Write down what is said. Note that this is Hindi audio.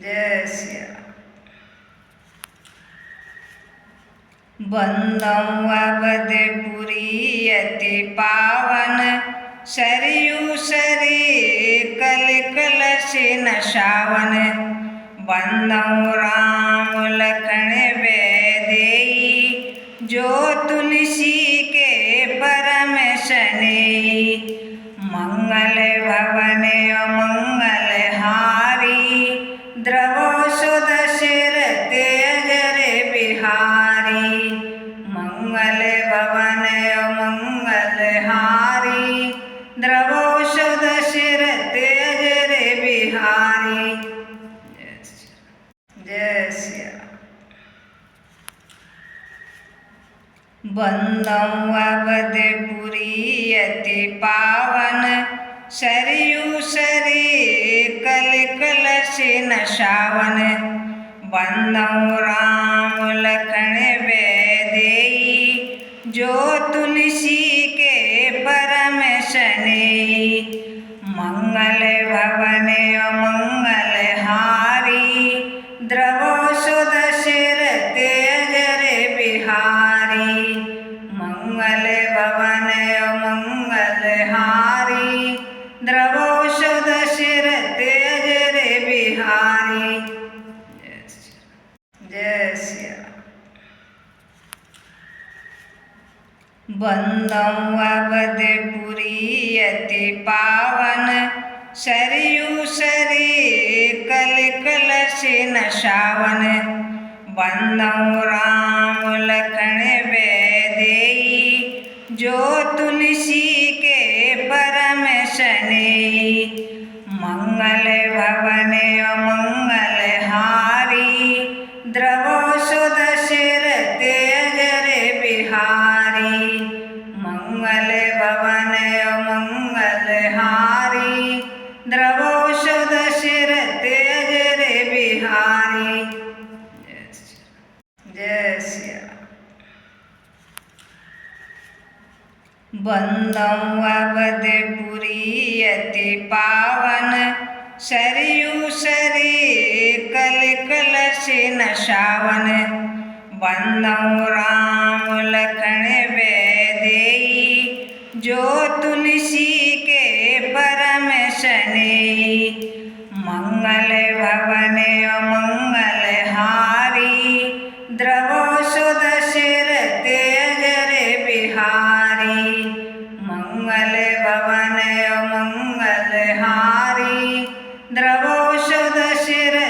जय श्री राम। बंदौ अवधपुरी अति पावन, सरयू सरी कल कलशि नशावन। बंदौ राम लखन वैदेही, जो तुलसी के परम स्नेही। मंगल भवन मंगल हारी, द्रवो सुदशिर तेज रे बिहारी। मंगल भवन मंगल हारी, द्रवो सुदशिर तेज रे बिहारी। जय श्री राम। बंदौ अवधपुरी अति पावन, सरयू सरी कल कलशि नशावन। बंदौ राम लखन वैदेही, जो तुलसी के परम स्नेही। मंगल भवन मंगल हारी, द्रवो सुदशिर तेज रे बिहारी। मंगल भवन मंगल हारी, द्रवो सुदशिर तेज रे बिहारी। जय श्री राम। बंदौ अवधपुरी अति पावन, सरयू सरी कल कलशि नशावन। बंदौ राम लखन वैदेही, जो तुलसी के परम स्नेही। मंगल भवन मंगल हारी, द्रवो सुदशिर तेज रे बिहारी। मंगल भवन मंगल हारी, द्रवो सुदशिर तेज रे बिहारी। जय श्री राम। बंदौ अवधपुरी अति पावन, सरयू सरी कल कलशि नशावन। बंदौ राम लखन वैदेही, जो तुलसी के परम स्नेही। मंगल भवन मंगल